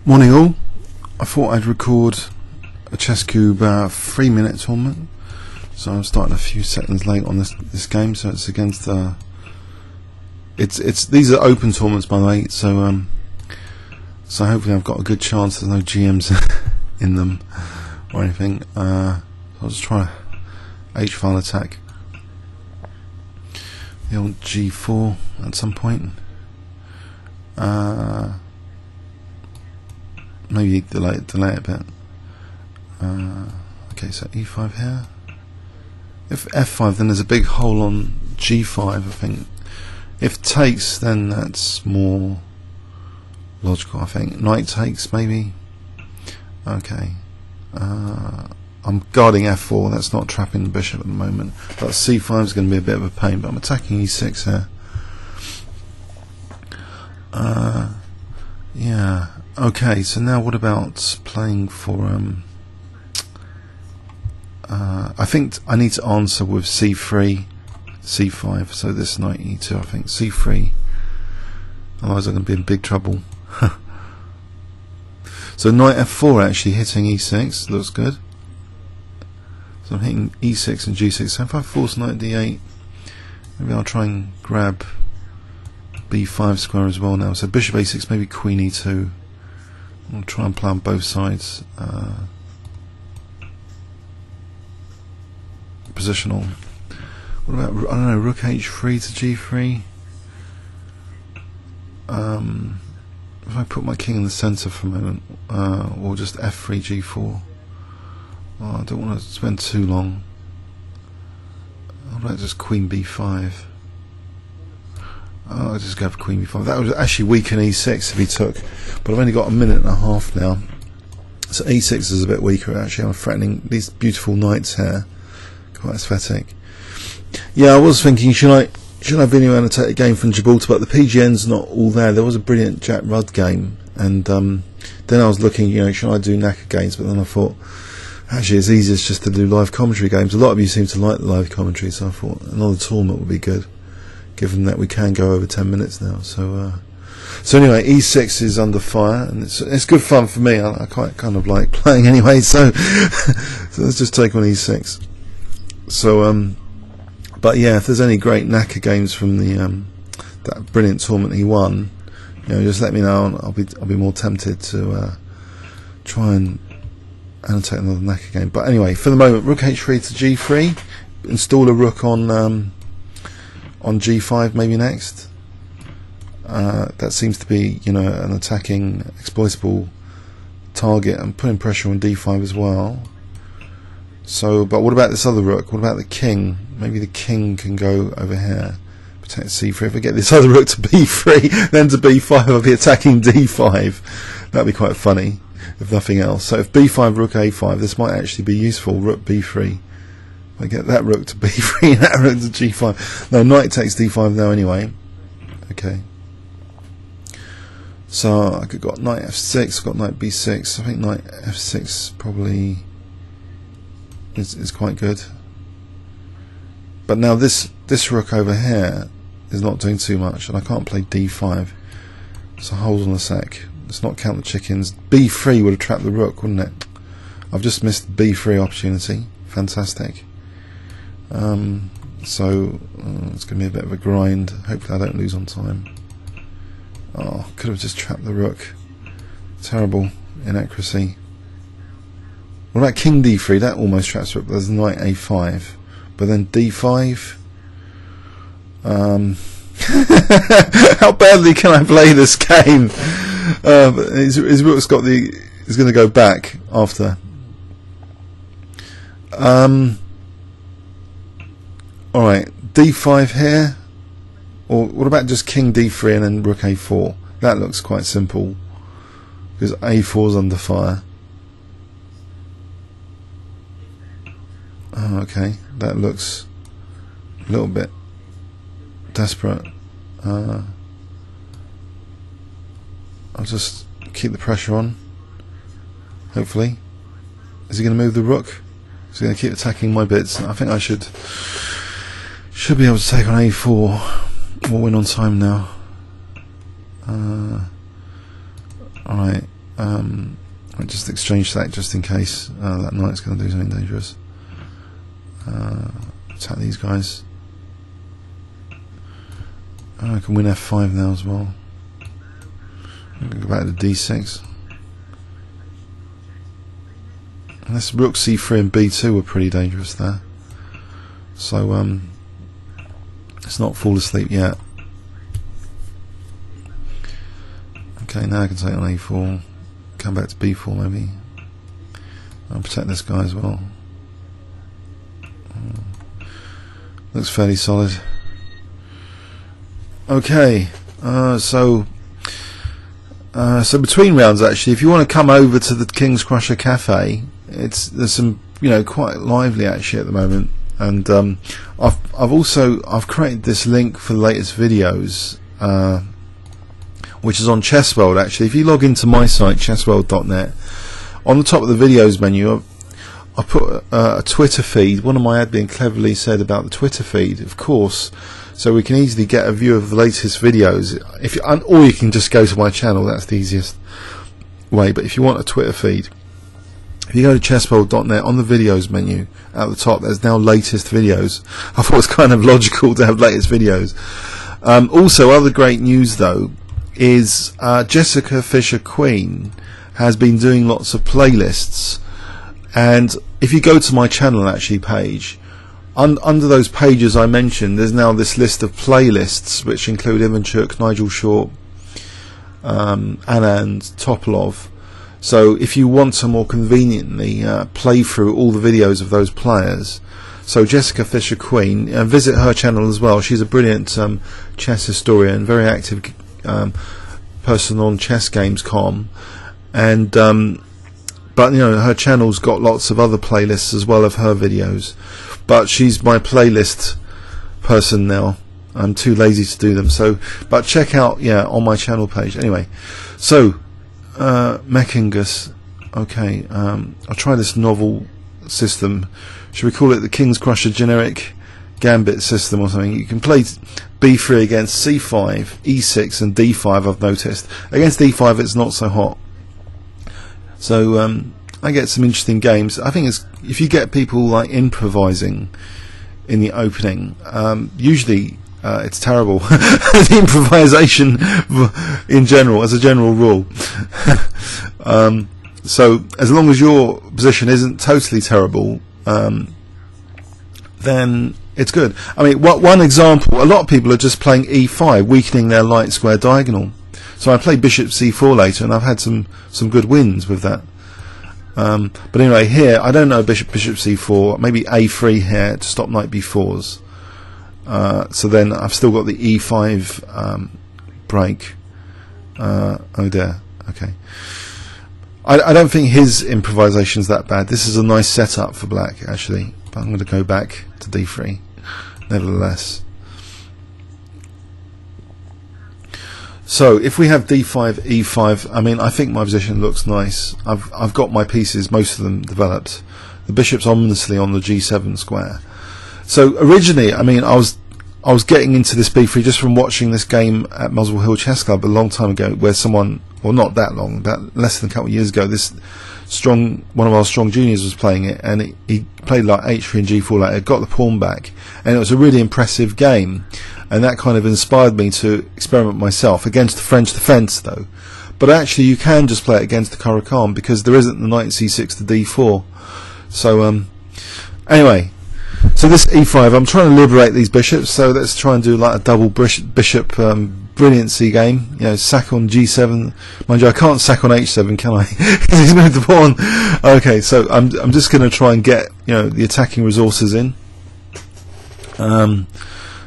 Morning all. I thought I'd record a Chesscube 3-minute tournament, so I'm starting a few seconds late on this game. So it's against these are open tournaments, by the way. So so hopefully I've got a good chance. There's no GMs in them or anything. I'll just try H file attack. The old G4 at some point. Maybe delay it a bit. Okay, so E5 here. If F5, then there's a big hole on G5, I think. If takes, then that's more logical, I think. Knight takes, maybe. Okay. I'm guarding F4, that's not trapping the bishop at the moment. But C5 is going to be a bit of a pain, but I'm attacking E6 here. Yeah. Okay, so now what about playing for I think I need to answer with C3, C5, so this knight E2, I think C3, otherwise I'm going to be in big trouble. So knight F4 actually hitting E6, looks good. So I'm hitting E6 and G6, so if I force knight D8, maybe I'll try and grab B5 square as well now. So bishop A6, maybe queen E2. I'll try and play on both sides. Positional. What about, I don't know, rook H3 to G3? If I put my king in the centre for a moment, or just F3 G4. Oh, I don't want to spend too long. How about just queen B5? Oh, I'll just go for queen b5. That would actually weaken e6 if he took, but I've only got a minute and a half now, so e6 is a bit weaker actually. I'm threatening these beautiful knights here, quite aesthetic. Yeah, I was thinking, should I video annotate a game from Gibraltar, but the PGN's not all there. There was a brilliant Jack Rudd game, and then I was looking, should I do Naka games, but then I thought, actually it's easiest just to do live commentary games. A lot of you seem to like the live commentary, so I thought another tournament would be good, given that we can go over 10 minutes now. So anyway, e6 is under fire, and it's good fun for me. I quite kind of like playing anyway. So so let's just take on e6. So but yeah, if there's any great Naka games from the that brilliant tournament he won, just let me know, and I'll be more tempted to try and annotate another Naka game. But anyway, for the moment, rook h3 to g3, install a rook on G5 maybe next. That seems to be, an attacking, exploitable target, and putting pressure on D5 as well. So, but what about this other rook? What about the king? Maybe the king can go over here, protect C3. If I get this other rook to B3, then to B5, I'll be attacking D5. That'd be quite funny, if nothing else. So if B5, rook A5, this might actually be useful. Rook B3. I get that rook to B3 and that rook to G5. No, knight takes D5 now anyway. Okay. So I could got knight F6, got knight B6. I think knight F6 probably is quite good. But now this rook over here is not doing too much, and I can't play D5. So hold on a sec. Let's not count the chickens. B3 would have trapped the rook, wouldn't it? I've just missed the B3 opportunity. Fantastic. So it's going to be a bit of a grind. Hopefully I don't lose on time. Oh, could have just trapped the rook. Terrible inaccuracy. What about king d3? That almost traps the rook. There's knight a5, but then d5. How badly can I play this game? His rook's got is going to go back after. Alright, d5 here, or what about just king d3 and then rook a4? That looks quite simple, because a4 is under fire. Oh, okay, that looks a little bit desperate. I'll just keep the pressure on, hopefully. Is he going to move the rook? Is he going to keep attacking my bits? I think I should be able to take on a4. We'll win on time now. Alright, I'll just exchange that just in case that knight's going to do something dangerous. Attack these guys. Oh, I can win f5 now as well. I'm going to go back to d6. And this rook c3 and b2 were pretty dangerous there. So let's not fall asleep yet. Okay, now I can take on a4. Come back to b4 maybe. I'll protect this guy as well. Looks fairly solid. Okay, so between rounds, actually, if you want to come over to the King's Crusher Cafe, there's some, you know, quite lively actually at the moment, and I've created this link for the latest videos, which is on Chessworld. Actually, if you log into my site chessworld.net, on the top of the videos menu, I put a Twitter feed. One of my admin cleverly said about the Twitter feed, of course, so we can easily get a view of the latest videos. Or you can just go to my channel. That's the easiest way. But if you want a Twitter feed, if you go to chessworld.net, on the videos menu at the top, there's now latest videos. I thought it was kind of logical to have latest videos. Also, other great news though is Jessica Fisher Queen has been doing lots of playlists, and if you go to my channel actually page, under those pages I mentioned, there's now this list of playlists which include Ivanchuk, Nigel Short, Anand, Topalov. So if you want to more conveniently play through all the videos of those players, so Jessica Fisher Queen, visit her channel as well. She's a brilliant chess historian, very active person on chessgames.com, and but you know, her channel's got lots of other playlists as well of her videos, but she's my playlist person now. I'm too lazy to do them, so but check out on my channel page anyway. So Mechingus, okay, I'll try this novel system. Should we call it the King's Crusher generic gambit system or something? You can play b3 against c5, e6 and d5. I've noticed against d5 it's not so hot, so I get some interesting games. I think if you get people like improvising in the opening, usually it's terrible. The improvisation in general, as a general rule. So as long as your position isn't totally terrible, then it's good. I mean, one example, a lot of people are just playing e5, weakening their light square diagonal. So I play bishop c4 later, and I've had some good wins with that. But anyway, here I don't know, bishop c4, maybe a3 here to stop knight b4s. So then I've still got the e5 break. Oh dear. Okay. I don't think his improvisation's that bad. This is a nice setup for black actually, but I'm going to go back to d3 nevertheless. So if we have d5, e5, I mean, I think my position looks nice. I've got my pieces, most of them developed. The bishop's ominously on the g7 square. So originally, I mean, I was getting into this b3 just from watching this game at Muswell Hill Chess Club a long time ago, where someone, well, not that long, about less than a couple of years ago, one of our strong juniors was playing it, and he played like h3 and g4 later, got the pawn back, and it was a really impressive game, and that kind of inspired me to experiment myself against the French defence though. But actually you can just play it against the Caro-Kann, because there isn't the knight c6 to d4. So anyway, so this e5, I'm trying to liberate these bishops, so let's try and do like a double bishop brilliancy game. You know, sack on g7. Mind you, I can't sack on h7, can I? Because he's moved the pawn. Okay, so I'm just going to try and get, you know, the attacking resources in.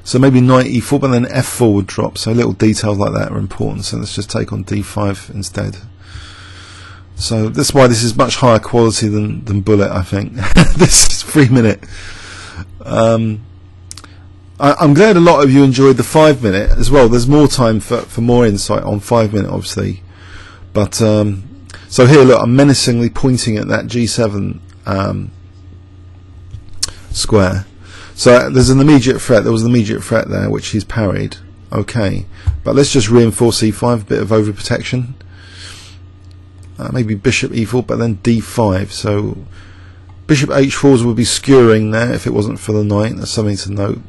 So maybe knight e4, but then f4 would drop. So little details like that are important. So let's just take on d5 instead. So that's why this is much higher quality than Bullet, I think. This is 3 minute. I'm glad a lot of you enjoyed the 5 minute as well. There's more time for more insight on 5 minute, obviously. But so here, look, I'm menacingly pointing at that g7 square. So there's an immediate threat. There was an immediate threat there, which he's parried. Okay, but let's just reinforce e5, a bit of overprotection. maybe bishop e4, but then d5. So bishop h4s would be skewering there if it wasn't for the knight. That's something to note.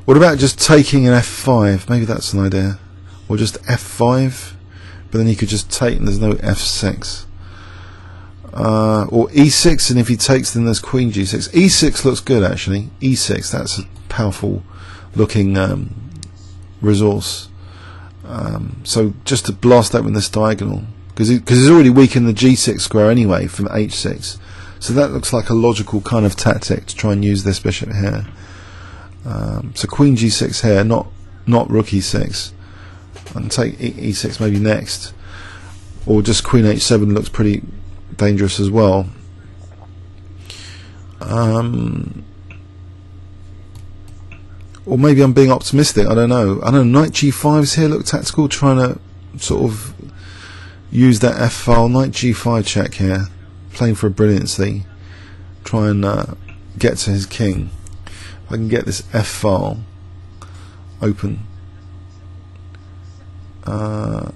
What about just taking an f5? Maybe that's an idea. Or just f5, but then he could just take and there's no f6. Or e6, and if he takes then there's queen g6. e6 looks good actually. e6, that's a powerful looking resource. So just to blast open this diagonal, because he's already weakened the g6 square anyway from h6. So that looks like a logical kind of tactic to try and use this bishop here. So queen g6 here, not rook e6, and take e6 maybe next, or just queen h7 looks pretty dangerous as well. Or maybe I'm being optimistic, I don't know. Knight g5s here look tactical, trying to sort of use that f file. Knight g5 check here, playing for a brilliancy, try and get to his king. If I can get this f file open, I'll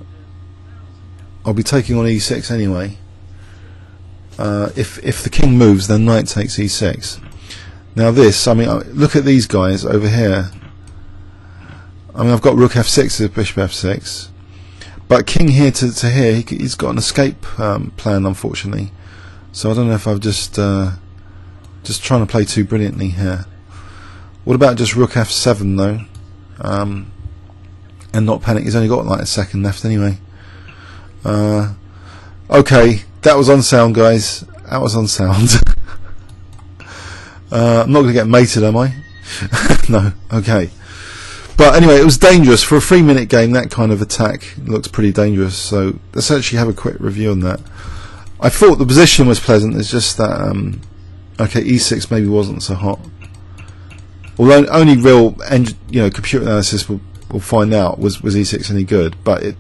be taking on e6 anyway. If the king moves, then knight takes e6. Now this, I mean, look at these guys over here. I mean, I've got rook f6 with bishop f6, but king here to here, he's got an escape plan, unfortunately. So I don't know if I've just trying to play too brilliantly here. What about just rook f7 though, and not panic? He's only got like a second left anyway. Okay, that was unsound, guys. That was unsound. I'm not going to get mated, am I? No. Okay. But anyway, it was dangerous for a 3-minute game. That kind of attack looks pretty dangerous. So let's actually have a quick review on that. I thought the position was pleasant. It's just that okay, e6 maybe wasn't so hot. Although only real computer analysis will find out was e6 any good. But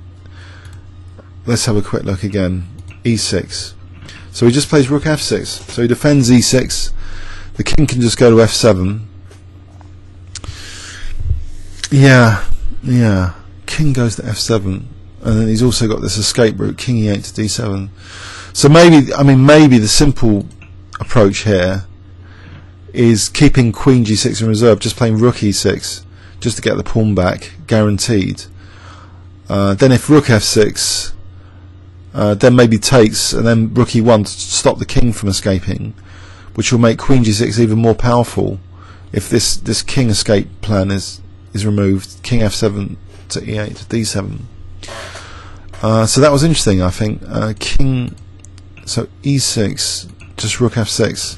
let's have a quick look again. e6. So he just plays rook f6. So he defends e6. The king can just go to f7. Yeah. King goes to f7, and then he's also got this escape route, king e8 to d7. So maybe the simple approach here is keeping queen g6 in reserve, just playing rook e6, just to get the pawn back, guaranteed. Then if rook f6, then maybe takes, and then rook e1 to stop the king from escaping, which will make queen g6 even more powerful if this king escape plan is removed. King f7 to e8 to d7. So that was interesting, I think. So e6, just rook f6.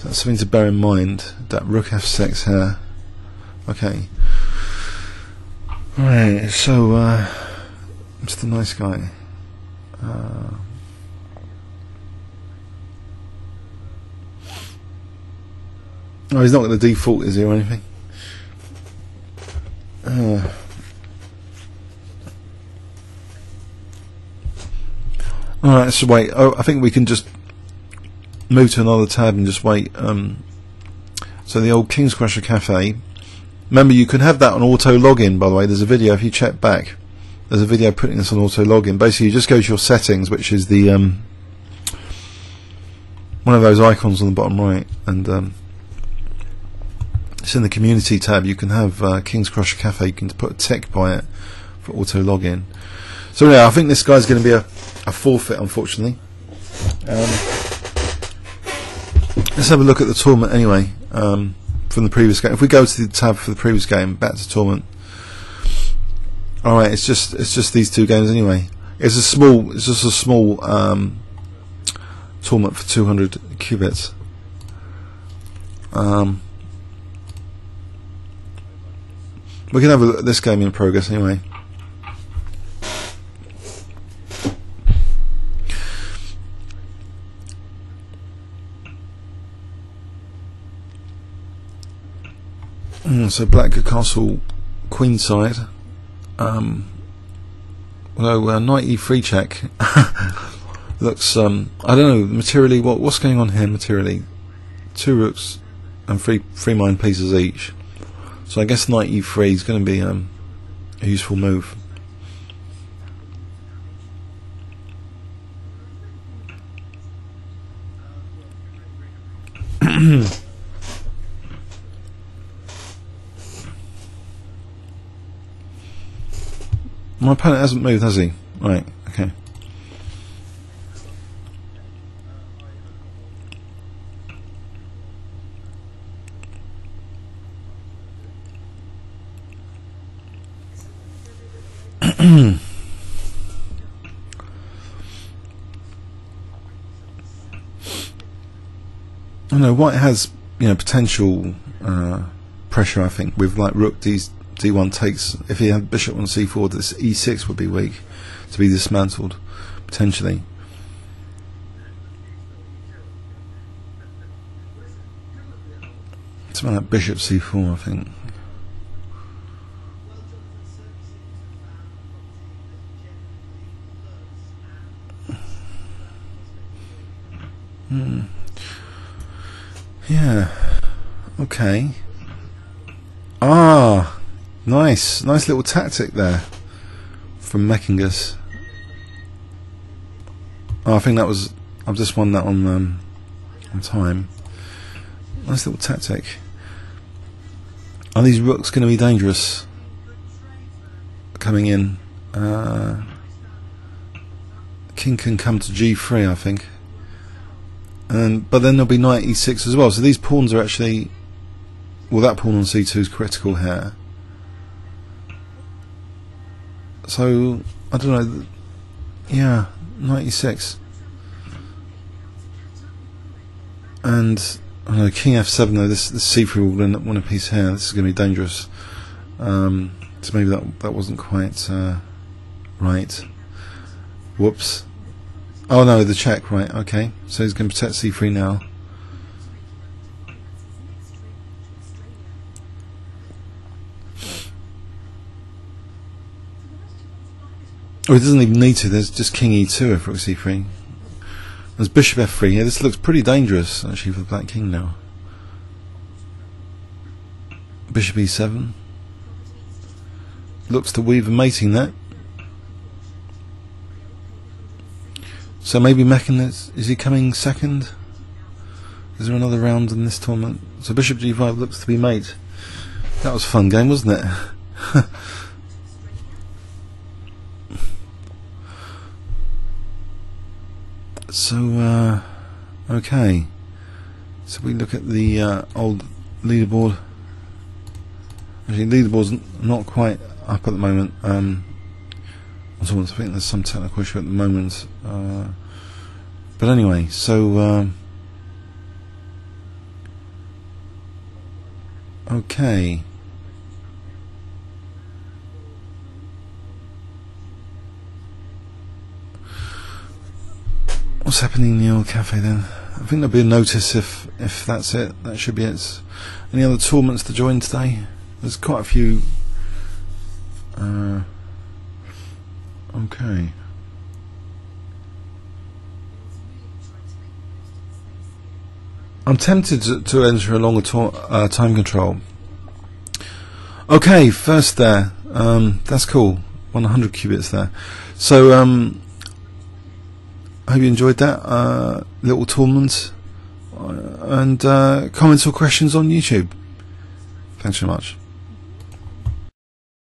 That's something to bear in mind. That rook f6 here. Okay. Right. So Mr. Nice Guy. Oh, he's not going to default, is he, or anything? Alright, so wait. Oh, I think we can just move to another tab and just wait. So the old King's Crusher Cafe. Remember, you can have that on auto login, by the way. There's a video, if you check back, there's a video putting this on auto login. Basically, you just go to your settings, which is the one of those icons on the bottom right, and it's in the community tab. You can have King's Crusher Cafe. You can put a tick by it for auto login. So yeah, I think this guy's going to be a forfeit, unfortunately. Let's have a look at the tournament anyway, from the previous game. If we go to the tab for the previous game, back to tournament. Alright, it's just these two games anyway. It's just a small tournament for 200 qubits. We can have a look at this game in progress anyway. So black castle queenside. Although knight e3 check looks I don't know materially what's going on here materially. 2 rooks and three mine pieces each. So I guess knight e3 is going to be a useful move. My opponent hasn't moved, has he? Right, okay. I know white has, you know, potential pressure. I think with like rook d1 takes. If he had bishop on c4, this e6 would be weak to be dismantled potentially. It's about that bishop c4, I think. Yeah. Okay. Ah, nice little tactic there from Meckingus. Oh, I think that was. I've just won that on time. Nice little tactic. Are these rooks going to be dangerous coming in? King can come to g3, I think. But then there'll be knight e6 as well. So these pawns are actually, well, that pawn on c2 is critical here. So I don't know. Yeah, knight e6, and I don't know, king f7 though. This c3 will end up winning a piece here. This is going to be dangerous. So maybe that wasn't quite right. Whoops. Oh no, the check, right, okay. So he's going to protect c3 now. Oh, he doesn't even need to, there's just king e2 if rook c3. There's bishop f3 here. This looks pretty dangerous actually for the black king now. Bishop e7. Looks to weave a mating net. So maybe Meccan is he coming second? Is there another round in this tournament? So bishop g5 looks to be mate. That was a fun game, wasn't it? So okay. So we look at the old leaderboard. Actually, leaderboard's not quite up at the moment. I think there's some technical issue at the moment, but anyway, so okay. What's happening in the old cafe then? I think there'll be a notice if that's it. That should be it. Any other tournaments to join today? There's quite a few. Okay. I'm tempted to enter a longer time control. Okay, first there. That's cool. 100 qubits there. So I hope you enjoyed that little tournament. And comments or questions on YouTube. Thanks so much.